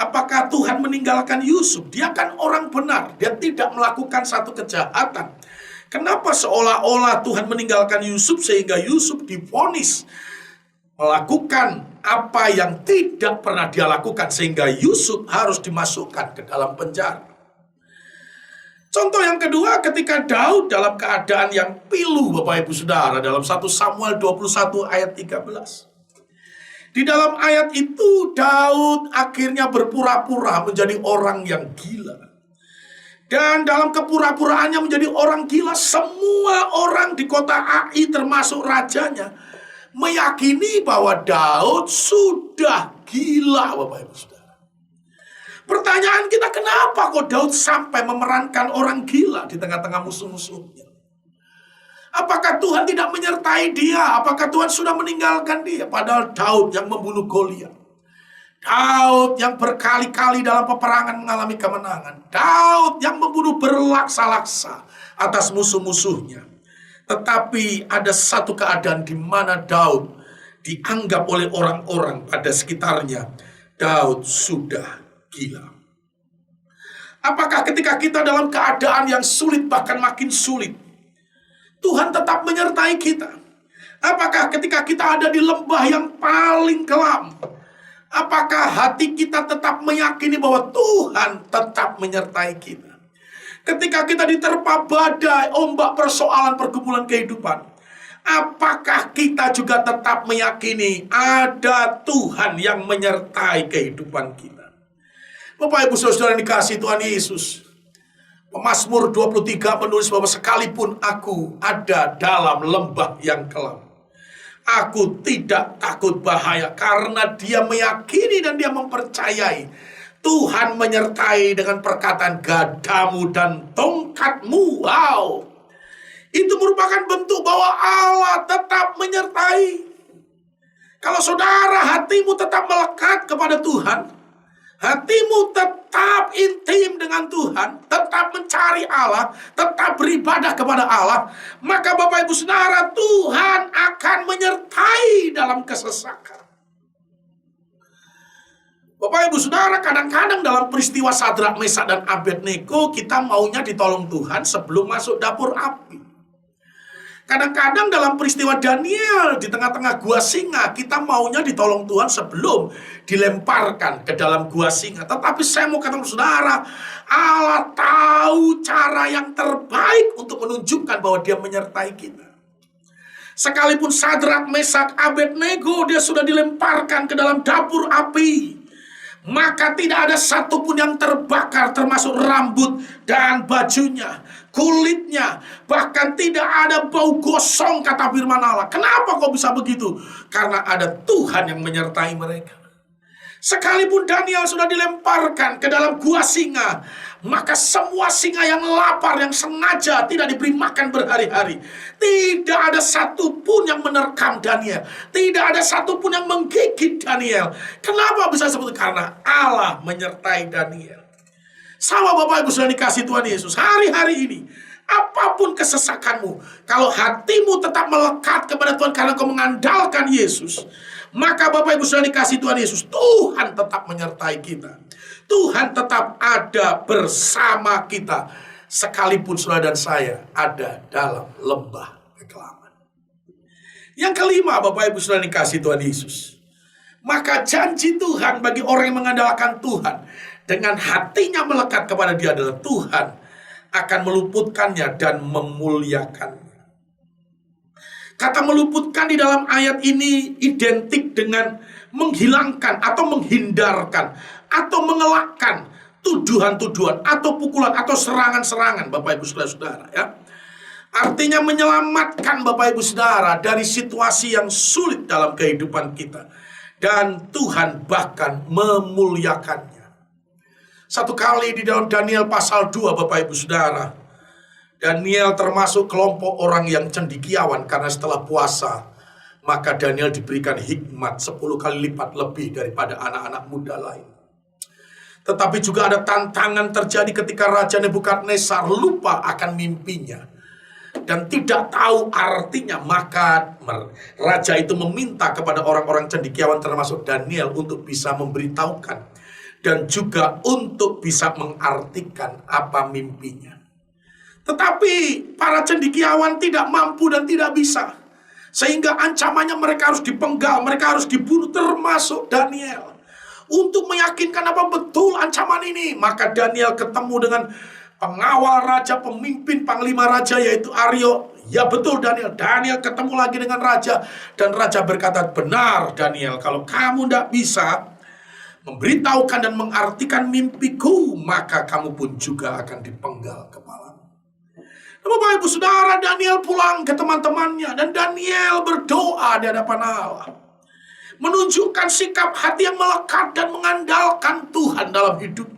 Apakah Tuhan meninggalkan Yusuf? Dia kan orang benar, dia tidak melakukan satu kejahatan. Kenapa seolah-olah Tuhan meninggalkan Yusuf sehingga Yusuf divonis melakukan apa yang tidak pernah dia lakukan, sehingga Yusuf harus dimasukkan ke dalam penjara? Contoh yang kedua, ketika Daud dalam keadaan yang pilu, Bapak Ibu Saudara, dalam 1 Samuel 21 ayat 13. Di dalam ayat itu Daud akhirnya berpura-pura menjadi orang yang gila. Dan dalam kepura-puraannya menjadi orang gila, semua orang di kota Ai termasuk rajanya meyakini bahwa Daud sudah gila, Bapak Ibu Saudara. Pertanyaan kita, kenapa kok Daud sampai memerankan orang gila di tengah-tengah musuh-musuhnya? Apakah Tuhan tidak menyertai dia? Apakah Tuhan sudah meninggalkan dia? Padahal Daud yang membunuh Goliat. Daud yang berkali-kali dalam peperangan mengalami kemenangan. Daud yang membunuh berlaksa-laksa atas musuh-musuhnya. Tetapi ada satu keadaan di mana Daud dianggap oleh orang-orang pada sekitarnya, Daud sudah gila. Apakah ketika kita dalam keadaan yang sulit, bahkan makin sulit, Tuhan tetap menyertai kita? Apakah ketika kita ada di lembah yang paling kelam, apakah hati kita tetap meyakini bahwa Tuhan tetap menyertai kita? Ketika kita diterpa badai, ombak persoalan pergumulan kehidupan, apakah kita juga tetap meyakini ada Tuhan yang menyertai kehidupan kita? Bapak Ibu Saudara yang dikasihi Tuhan Yesus, Pemazmur 23 menulis bahwa sekalipun aku ada dalam lembah yang kelam, aku tidak takut bahaya, karena dia meyakini dan dia mempercayai Tuhan menyertai dengan perkataan gadamu dan tongkatmu. Wow, itu merupakan bentuk bahwa Allah tetap menyertai. Kalau saudara hatimu tetap melekat kepada Tuhan, hatimu tetap intim dengan Tuhan, tetap mencari Allah, tetap beribadah kepada Allah, maka Bapak Ibu Saudara, Tuhan akan menyertai dalam kesesakan. Bapak Ibu Saudara, kadang-kadang dalam peristiwa Sadrak, Mesak, dan Abednego, kita maunya ditolong Tuhan sebelum masuk dapur api. Kadang-kadang dalam peristiwa Daniel di tengah-tengah gua singa, kita maunya ditolong Tuhan sebelum dilemparkan ke dalam gua singa. Tetapi saya mau katakan saudara, Allah tahu cara yang terbaik untuk menunjukkan bahwa dia menyertai kita. Sekalipun Sadrak, Mesak, Abednego dia sudah dilemparkan ke dalam dapur api, maka tidak ada satupun yang terbakar, termasuk rambut dan bajunya, kulitnya, bahkan tidak ada bau gosong, kata firman Allah. Kenapa kok bisa begitu? Karena ada Tuhan yang menyertai mereka. Sekalipun Daniel sudah dilemparkan ke dalam gua singa, maka semua singa yang lapar, yang sengaja tidak diberi makan berhari-hari, tidak ada satupun yang menerkam Daniel, tidak ada satupun yang menggigit Daniel. Kenapa bisa seperti itu? Karena Allah menyertai Daniel. Sama Bapak Ibu sudah dikasih Tuhan Yesus, hari-hari ini apapun kesesakanmu, kalau hatimu tetap melekat kepada Tuhan karena kau mengandalkan Yesus, maka Bapak Ibu sudah dikasih Tuhan Yesus, Tuhan tetap menyertai kita. Tuhan tetap ada bersama kita, sekalipun saudara dan saya ada dalam lembah kekelaman. Yang kelima, Bapak Ibu sudah dikasih Tuhan Yesus, maka janji Tuhan bagi orang yang mengandalkan Tuhan, dengan hatinya melekat kepada Dia adalah Tuhan akan meluputkannya dan memuliakannya. Kata meluputkan di dalam ayat ini identik dengan menghilangkan atau menghindarkan atau mengelakkan tuduhan-tuduhan atau pukulan atau serangan-serangan, Bapak Ibu Saudara-saudara ya. Artinya menyelamatkan Bapak Ibu Saudara dari situasi yang sulit dalam kehidupan kita, dan Tuhan bahkan memuliakannya. Satu kali di dalam Daniel pasal 2, Bapak Ibu Saudara, Daniel termasuk kelompok orang yang cendekiawan karena setelah puasa, maka Daniel diberikan hikmat 10 kali lipat lebih daripada anak-anak muda lain. Tetapi juga ada tantangan terjadi ketika Raja Nebukadnezar lupa akan mimpinya dan tidak tahu artinya, maka raja itu meminta kepada orang-orang cendekiawan termasuk Daniel untuk bisa memberitahukan dan juga untuk bisa mengartikan apa mimpinya. Tetapi para cendekiawan tidak mampu dan tidak bisa, sehingga ancamannya mereka harus dipenggal, mereka harus dibunuh, termasuk Daniel. Untuk meyakinkan apa betul ancaman ini, maka Daniel ketemu dengan pengawal raja, pemimpin, panglima raja yaitu Aryo. Ya betul Daniel. Daniel ketemu lagi dengan raja. Dan raja berkata, benar Daniel, kalau kamu tidak bisa memberitahukan dan mengartikan mimpiku, maka kamu pun juga akan dipenggal kepala. Bapak Ibu Saudara, Daniel pulang ke teman-temannya. Dan Daniel berdoa di hadapan Allah, menunjukkan sikap hati yang melekat dan mengandalkan Tuhan dalam hidupnya.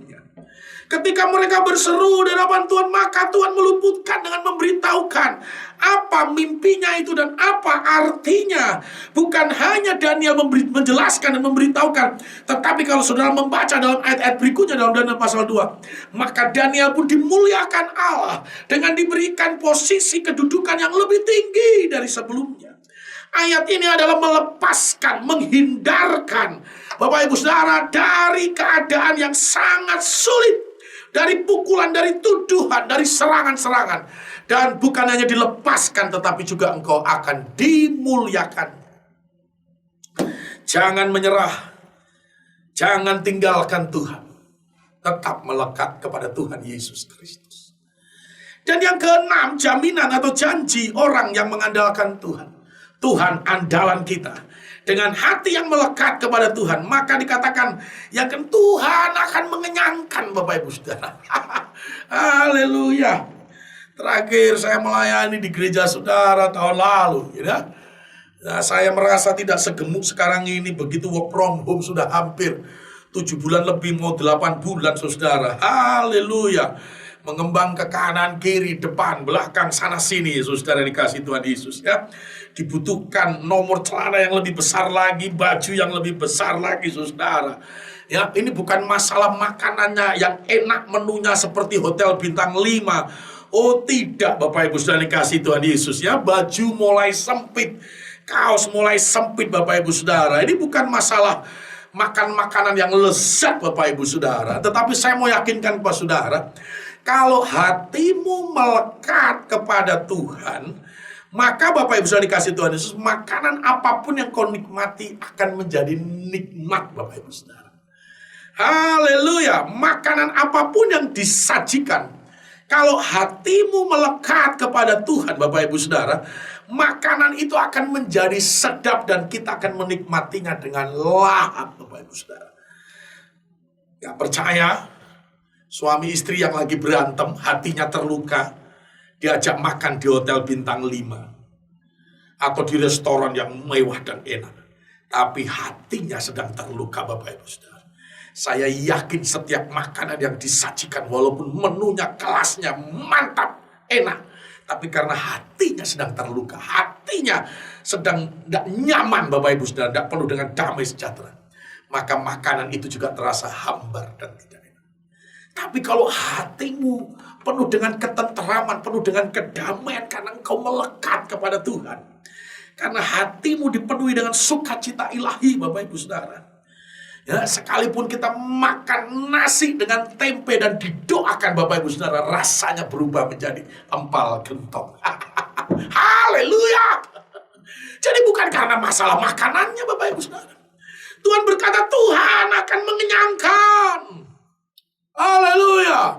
Ketika mereka berseru di hadapan Tuhan, maka Tuhan meluputkan dengan memberitahukan apa mimpinya itu dan apa artinya. Bukan hanya Daniel menjelaskan dan memberitahukan, tetapi kalau saudara membaca dalam ayat-ayat berikutnya dalam Daniel pasal 2, maka Daniel pun dimuliakan Allah dengan diberikan posisi kedudukan yang lebih tinggi dari sebelumnya. Ayat ini adalah melepaskan, menghindarkan Bapak Ibu Saudara dari keadaan yang sangat sulit, dari pukulan, dari tuduhan, dari serangan-serangan. Dan bukan hanya dilepaskan, tetapi juga engkau akan dimuliakan. Jangan menyerah, jangan tinggalkan Tuhan. Tetap melekat kepada Tuhan Yesus Kristus. Dan yang keenam, jaminan atau janji orang yang mengandalkan Tuhan. Tuhan andalan kita. Dengan hati yang melekat kepada Tuhan, maka dikatakan yang Tuhan akan mengenyangkan Bapak Ibu Saudara. Haleluya. Terakhir saya melayani di gereja saudara tahun lalu, ya. Nah, saya merasa tidak segemuk sekarang ini. Begitu work from home sudah hampir 7 bulan lebih, mau 8 bulan saudara. Haleluya. Mengembang ke kanan, kiri, depan, belakang, sana sini, saudara dikasih Tuhan Yesus, ya. Dibutuhkan nomor celana yang lebih besar lagi, baju yang lebih besar lagi, saudara. Ya, ini bukan masalah makanannya yang enak, menunya seperti hotel bintang 5. Oh tidak, Bapak Ibu saudara dikasih Tuhan Yesus, ya. Baju mulai sempit, kaos mulai sempit, Bapak Ibu saudara. Ini bukan masalah makan makanan yang lezat, Bapak Ibu saudara. Tetapi saya mau yakinkan kepada saudara, kalau hatimu melekat kepada Tuhan, maka Bapak Ibu saudara dikasih Tuhan Yesus, makanan apapun yang kau nikmati akan menjadi nikmat, Bapak Ibu saudara. Haleluya. Makanan apapun yang disajikan, kalau hatimu melekat kepada Tuhan, Bapak Ibu saudara, makanan itu akan menjadi sedap dan kita akan menikmatinya dengan lahap, Bapak Ibu saudara. Gak percaya? Suami istri yang lagi berantem, hatinya terluka, diajak makan di hotel bintang 5 atau di restoran yang mewah dan enak, tapi hatinya sedang terluka, Bapak Ibu saudara. Saya yakin setiap makanan yang disajikan, walaupun menunya, kelasnya mantap, enak, tapi karena hatinya sedang terluka, hatinya sedang tidak nyaman, Bapak Ibu saudara, tidak penuh dengan damai sejahtera, maka makanan itu juga terasa hambar dan tidak enak. Tapi kalau hatimu penuh dengan ketenteraman, penuh dengan kedamaian karena engkau melekat kepada Tuhan, karena hatimu dipenuhi dengan sukacita ilahi, Bapak Ibu saudara, ya, sekalipun kita makan nasi dengan tempe dan didoakan, Bapak Ibu saudara, rasanya berubah menjadi empal gentong. Haleluya. Jadi bukan karena masalah makanannya, Bapak Ibu saudara. Tuhan berkata Tuhan akan mengenyangkan. Haleluya.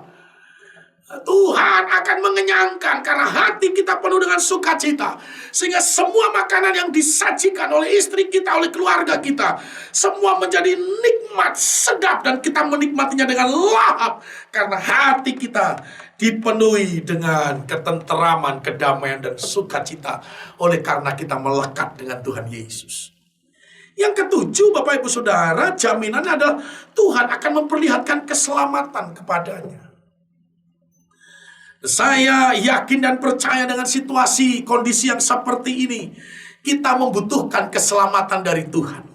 Tuhan akan mengenyangkan karena hati kita penuh dengan sukacita. Sehingga semua makanan yang disajikan oleh istri kita, oleh keluarga kita, semua menjadi nikmat, sedap, dan kita menikmatinya dengan lahap. Karena hati kita dipenuhi dengan ketenteraman, kedamaian, dan sukacita. Oleh karena kita melekat dengan Tuhan Yesus. Yang ketujuh, Bapak Ibu Saudara, jaminannya adalah Tuhan akan memperlihatkan keselamatan kepadanya. Saya yakin dan percaya dengan situasi, kondisi yang seperti ini, kita membutuhkan keselamatan dari Tuhan.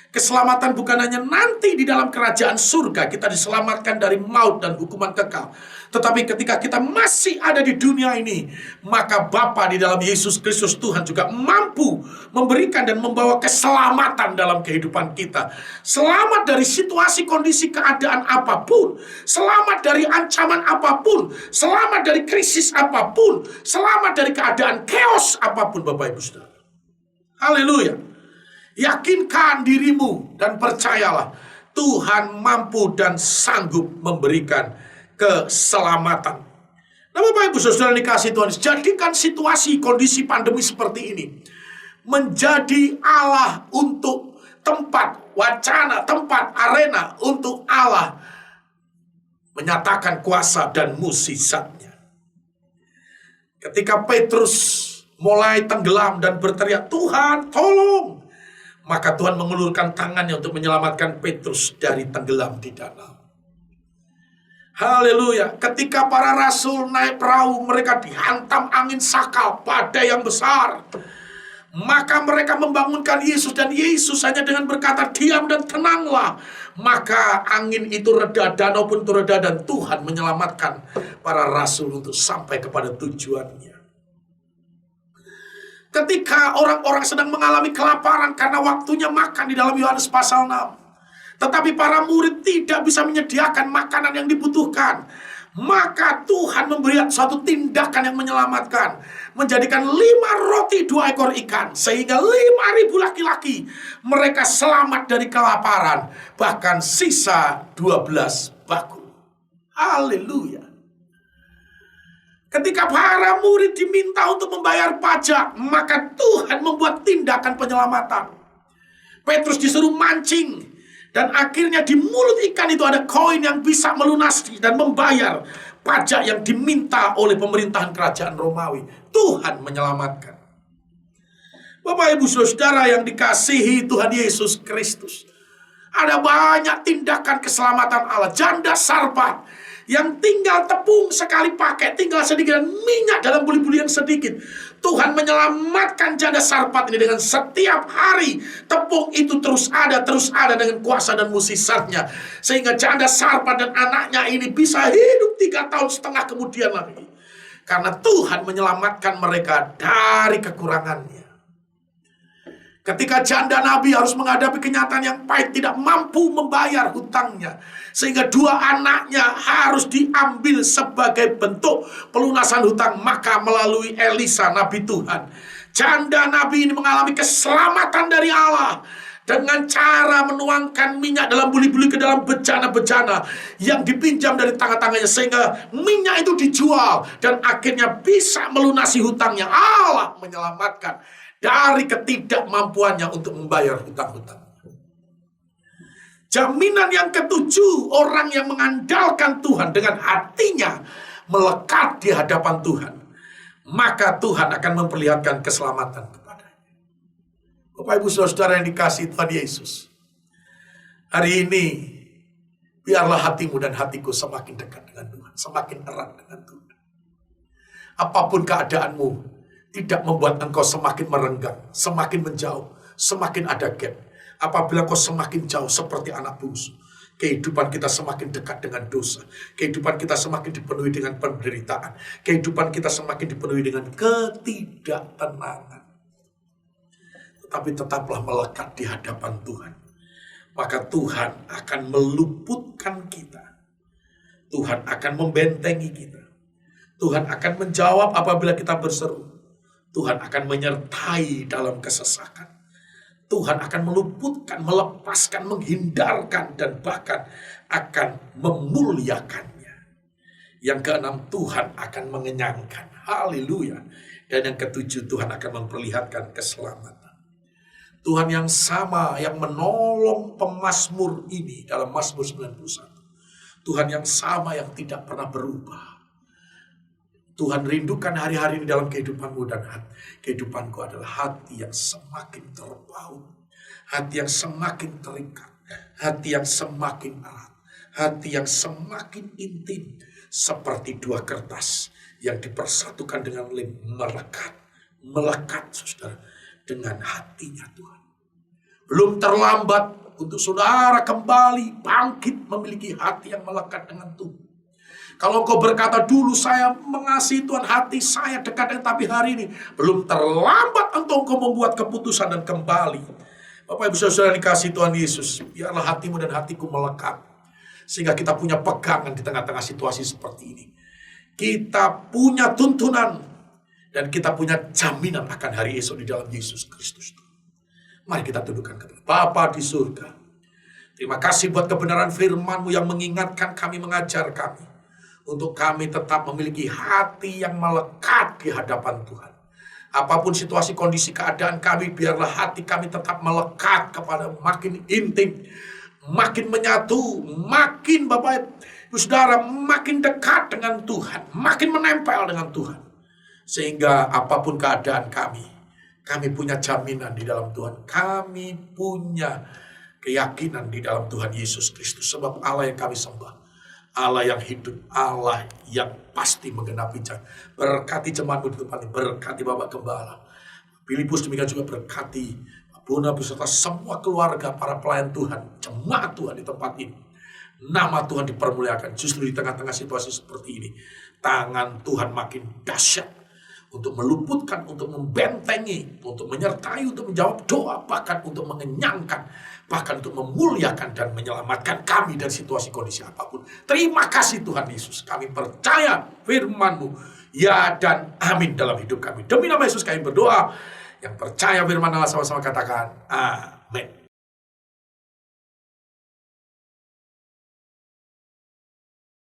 Keselamatan bukan hanya nanti di dalam kerajaan surga, kita diselamatkan dari maut dan hukuman kekal. Tetapi ketika kita masih ada di dunia ini, maka Bapa di dalam Yesus Kristus Tuhan juga mampu memberikan dan membawa keselamatan dalam kehidupan kita. Selamat dari situasi, kondisi, keadaan apapun. Selamat dari ancaman apapun. Selamat dari krisis apapun. Selamat dari keadaan chaos apapun, Bapak Ibu Saudara. Haleluya. Yakinkan dirimu dan percayalah, Tuhan mampu dan sanggup memberikan keselamatan. Nah, Bapak Ibu Saudara dikasih Tuhan, jadikan situasi kondisi pandemi seperti ini menjadi Allah untuk tempat, wacana, tempat, arena untuk Allah menyatakan kuasa dan mukjizatnya. Ketika Petrus mulai tenggelam dan berteriak, "Tuhan, tolong!" maka Tuhan mengulurkan tangannya untuk menyelamatkan Petrus dari tenggelam di danau. Haleluya. Ketika para rasul naik perahu, mereka dihantam angin sakal, badai yang besar. Maka mereka membangunkan Yesus, dan Yesus hanya dengan berkata, "Diam dan tenanglah." Maka angin itu reda, danau pun itu reda, dan Tuhan menyelamatkan para rasul untuk sampai kepada tujuannya. Ketika orang-orang sedang mengalami kelaparan karena waktunya makan di dalam Yohanes pasal 6. Tetapi para murid tidak bisa menyediakan makanan yang dibutuhkan. Maka Tuhan memberi suatu tindakan yang menyelamatkan. Menjadikan 5 roti 2 ekor ikan. Sehingga 5.000 laki-laki mereka selamat dari kelaparan. Bahkan sisa 12 bakul. Haleluya. Ketika para murid diminta untuk membayar pajak, maka Tuhan membuat tindakan penyelamatan. Petrus disuruh mancing. Dan akhirnya di mulut ikan itu ada koin yang bisa melunasi dan membayar pajak yang diminta oleh pemerintahan kerajaan Romawi. Tuhan menyelamatkan. Bapak Ibu Saudara yang dikasihi Tuhan Yesus Kristus, ada banyak tindakan keselamatan Allah. Janda Sarpat yang tinggal tepung sekali pakai, tinggal sedikit, dan minyak dalam buli-buli yang sedikit. Tuhan menyelamatkan janda Sarpat ini dengan setiap hari tepung itu terus ada dengan kuasa dan mukjizatnya. Sehingga janda Sarpat dan anaknya ini bisa hidup 3,5 tahun kemudian lagi. Karena Tuhan menyelamatkan mereka dari kekurangannya. Ketika janda Nabi harus menghadapi kenyataan yang pahit, tidak mampu membayar hutangnya, sehingga 2 anaknya harus diambil sebagai bentuk pelunasan hutang. Maka melalui Elisa, Nabi Tuhan, janda Nabi ini mengalami keselamatan dari Allah dengan cara menuangkan minyak dalam buli-buli ke dalam bejana-bejana yang dipinjam dari tangan-tangannya, sehingga minyak itu dijual dan akhirnya bisa melunasi hutangnya. Allah menyelamatkan dari ketidakmampuannya untuk membayar hutang-hutang. Jaminan yang ke-7, orang yang mengandalkan Tuhan dengan hatinya melekat di hadapan Tuhan, maka Tuhan akan memperlihatkan keselamatan kepadanya. Bapak Ibu Saudara yang dikasihi Tuhan Yesus, hari ini biarlah hatimu dan hatiku semakin dekat dengan Tuhan, semakin erat dengan Tuhan. Apapun keadaanmu, tidak membuat engkau semakin merenggang, semakin menjauh, semakin ada gap. Apabila engkau semakin jauh seperti anak bungsu, kehidupan kita semakin dekat dengan dosa. Kehidupan kita semakin dipenuhi dengan penderitaan. Kehidupan kita semakin dipenuhi dengan ketidaktenangan. Tetapi tetaplah melekat di hadapan Tuhan. Maka Tuhan akan meluputkan kita. Tuhan akan membentengi kita. Tuhan akan menjawab apabila kita berseru. Tuhan akan menyertai dalam kesesakan. Tuhan akan meluputkan, melepaskan, menghindarkan, dan bahkan akan memuliakannya. Yang ke-6, Tuhan akan mengenyangkan. Haleluya. Dan yang ke-7, Tuhan akan memperlihatkan keselamatan. Tuhan yang sama yang menolong pemazmur ini dalam Mazmur 91. Tuhan yang sama yang tidak pernah berubah. Tuhan rindukan hari-hari ini dalam kehidupanmu, dan kehidupanku adalah hati yang semakin terpaut, hati yang semakin terikat, hati yang semakin erat, hati yang semakin intim, seperti 2 kertas yang dipersatukan dengan lem, melekat saudara dengan hatinya Tuhan. Belum terlambat untuk saudara kembali bangkit memiliki hati yang melekat dengan Tuhan. Kalau engkau berkata, dulu saya mengasihi Tuhan, hati saya dekat dengan, tapi hari ini belum terlambat untuk engkau membuat keputusan dan kembali. Bapak Ibu Saudara dikasihi Tuhan Yesus, biarlah hatimu dan hatiku melekat, sehingga kita punya pegangan di tengah-tengah situasi seperti ini. Kita punya tuntunan dan kita punya jaminan akan hari esok di dalam Yesus Kristus. Mari kita tundukkan kepala. Bapa di surga, terima kasih buat kebenaran firman-Mu yang mengingatkan kami, mengajar kami. untuk kami tetap memiliki hati yang melekat di hadapan Tuhan. Apapun situasi, kondisi, keadaan kami, biarlah hati kami tetap melekat kepada makin intim, makin menyatu, makin Bapak Ibu Saudara, makin dekat dengan Tuhan, makin menempel dengan Tuhan. Sehingga apapun keadaan kami punya jaminan di dalam Tuhan. Kami punya keyakinan di dalam Tuhan Yesus Kristus. Sebab Allah yang kami sembah, Allah yang hidup, Allah yang pasti menggenapi janji. Berkati jemaatmu di tempat ini, berkati Bapak Gembala Filipus, demikian juga berkati Bona beserta semua keluarga, para pelayan Tuhan, jemaat Tuhan di tempat ini. Nama Tuhan dipermuliakan. Justru di tengah-tengah situasi seperti ini, tangan Tuhan makin dahsyat untuk meluputkan, untuk membentengi, untuk menyertai, untuk menjawab doa, bahkan untuk mengenyangkan, bahkan untuk memuliakan dan menyelamatkan kami dari situasi kondisi apapun. Terima kasih Tuhan Yesus. Kami percaya firman-Mu, ya dan amin dalam hidup kami. Demi nama Yesus kami berdoa. Yang percaya firman Allah sama-sama katakan amin.